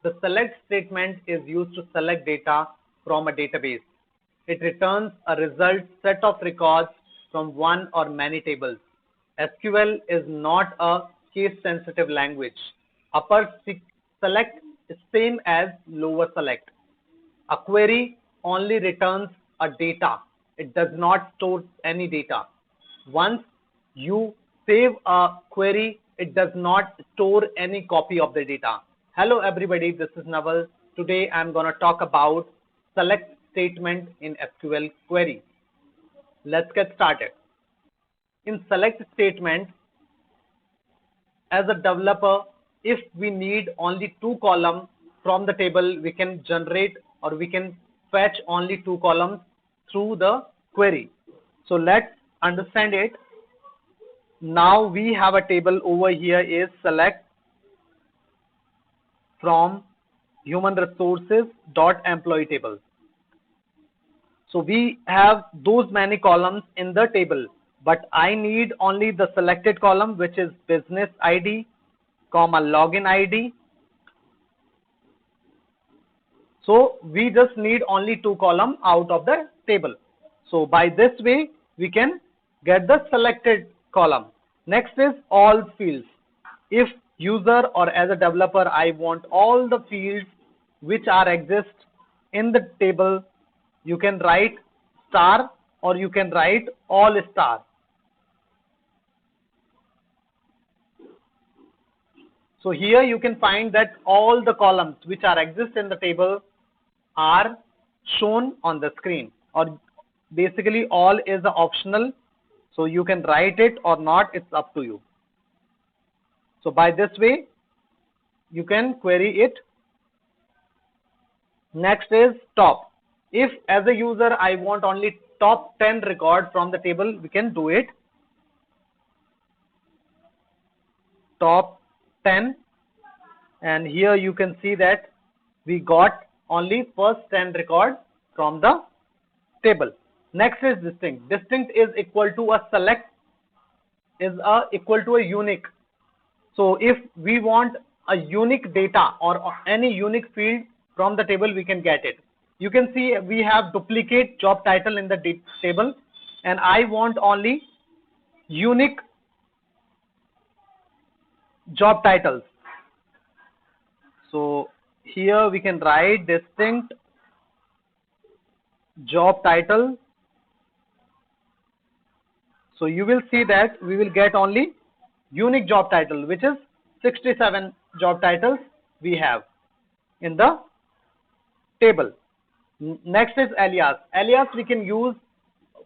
The select statement is used to select data from a database. It returns a result set of records from one or many tables. SQL is not a case-sensitive language. Upper select is same as lower select. A query only returns a data. It does not store any data. Once you save a query, it does not store any copy of the data. Hello everybody, this is Naval. Today I'm going to talk about select statement in SQL query. Let's get started. In select statement, as a developer, if we need only two columns from the table, we can generate or we can fetch only two columns through the query. So let's understand it. Now we have a table over here is select from human resources dot employee table. So we have those many columns in the table, but I need only the selected column, which is business ID, comma login ID. So we just need only two columns out of the table. So by this way, we can get the selected column. Next is all fields. If user or as a developer, I want all the fields which are exist in the table, you can write star or you can write all star. So here you can find that all the columns which are exist in the table are shown on the screen, or basically all is optional, so you can write it or not, it's up to you. So by this way you can query it. Next is top. If as a user I want only top 10 records from the table, we can do it top 10, and here you can see that we got only first 10 records from the table. Next is distinct. Distinct is equal to a select is equal to a unique. So if we want a unique data or any unique field from the table, we can get it. You can see we have duplicate job title in the table, and I want only unique job titles. So here we can write distinct job title. So you will see that we will get only unique job title, which is 67 job titles we have in the table. Next is alias. Alias we can use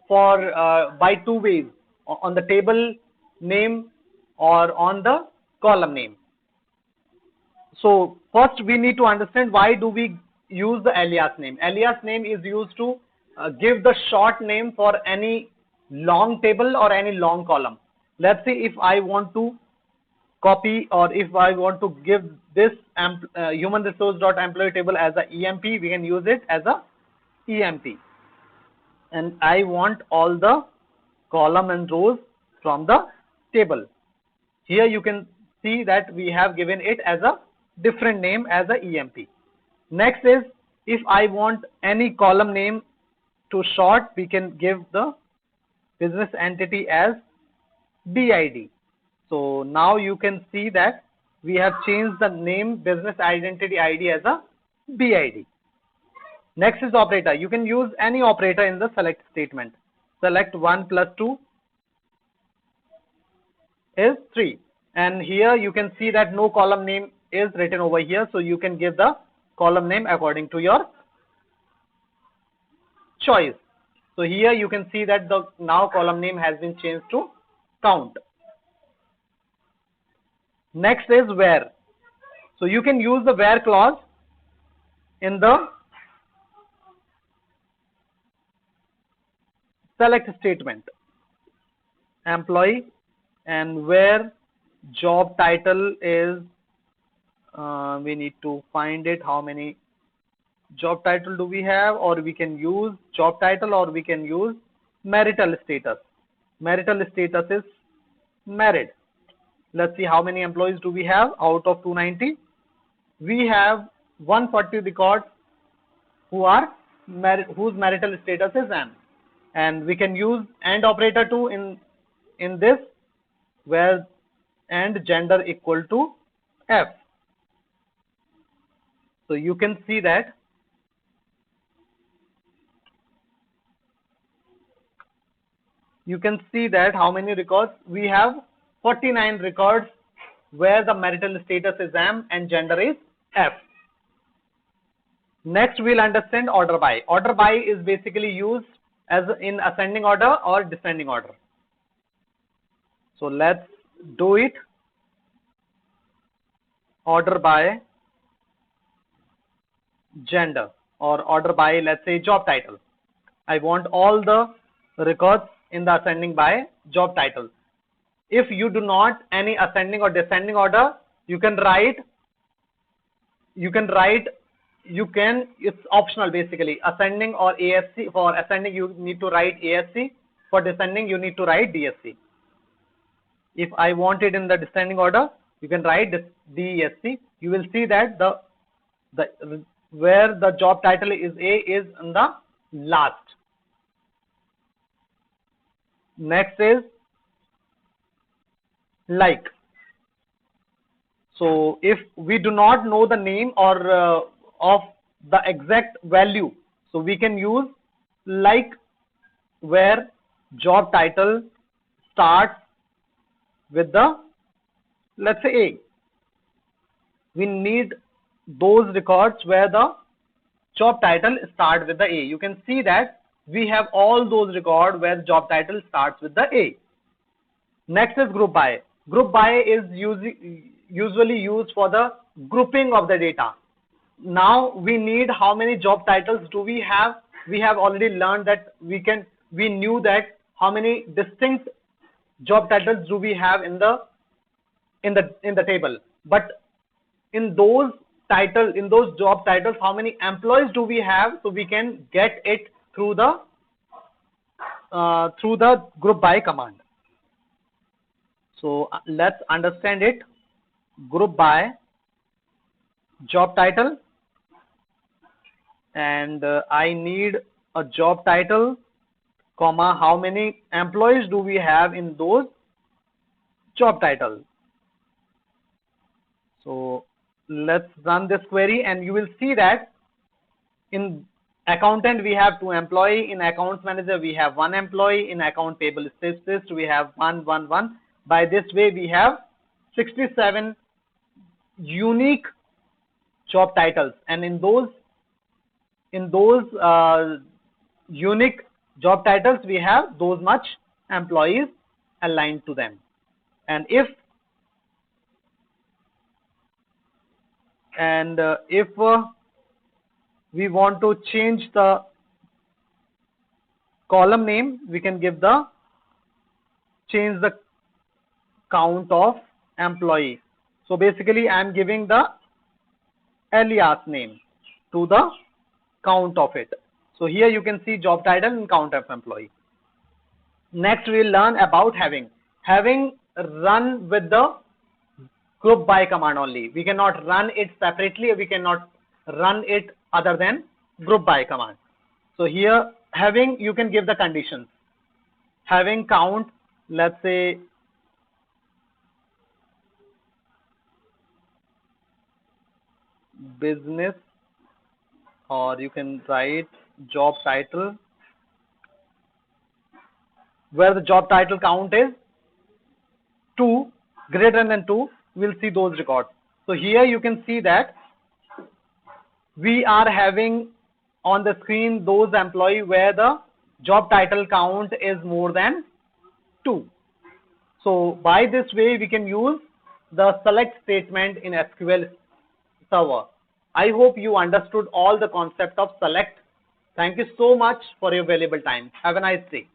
for by two ways, on the table name or on the column name. So first we need to understand why do we use the alias name. Alias name is used to give the short name for any long table or any long column. Let's say if I want to copy or if I want to give this human resource dot employee table as a EMP, we can use it as a EMP. And I want all the column and rows from the table. Here you can see that we have given it as a different name as a EMP. Next is if I want any column name to short, we can give the business entity as BID. So now you can see that we have changed the name business identity ID as a BID. Next is operator. You can use any operator in the select statement. Select 1 plus 2 is 3. And here you can see that no column name is written over here. So you can give the column name according to your choice. So here you can see that the now column name has been changed to count. Next is where. So you can use the where clause in the select statement. Employee and where job title is, we need to find it, how many job title do we have, or we can use job title or we can use marital status. Marital status is married. Let's see how many employees do we have out of 290. We have 140 records whose marital status is M, and we can use AND operator too in this, where AND gender equal to F. So you can see that how many records we have. 49 records where the marital status is M and gender is F. Next, we'll understand order by. Order by is basically used as in ascending order or descending order. So let's do it. Order by gender, or order by, let's say, job title. I want all the records in the ascending by job title. If you do not any ascending or descending order, it's optional basically, ascending or ASC. For ascending you need to write ASC, for descending you need to write DSC. If I want it in the descending order, you can write DSC. You will see that where the job title is A is in the last. Next is like. So if we do not know the name or of the exact value, so we can use like, where job title starts with the, let's say, A. We need those records where the job title starts with the A. You can see that we have all those records where job title starts with the A. Next is group by. Group by is usually used for the grouping of the data. Now we need how many job titles do we have? We have already learned that we knew that how many distinct job titles do we have in the table. But in those job titles, how many employees do we have? So we can get it through the group by command. So let's understand it. Group by job title, and I need a job title, comma, how many employees do we have in those job titles. So let's run this query, and you will see that in accountant we have 2 employees, in accounts manager we have 1 employee, in account payable specialist we have 1. By this way we have 67 unique job titles, and in those unique job titles we have those much employees aligned to them. And if we want to change the column name, we can change the count of employee. So basically I am giving the alias name to the count of it. So here you can see job title and count of employee. Next we will learn about having run with the group by command only. We cannot run it separately, we cannot run it other than group by command. So here having, you can give the conditions. Having count, let's say business, or you can write job title, where the job title count is 2, greater than 2, we'll see those records. So here you can see that we are having on the screen those employees where the job title count is more than 2. So by this way we can use the select statement in SQL Server. I hope you understood all the concept of select. Thank you so much for your valuable time. Have a nice day.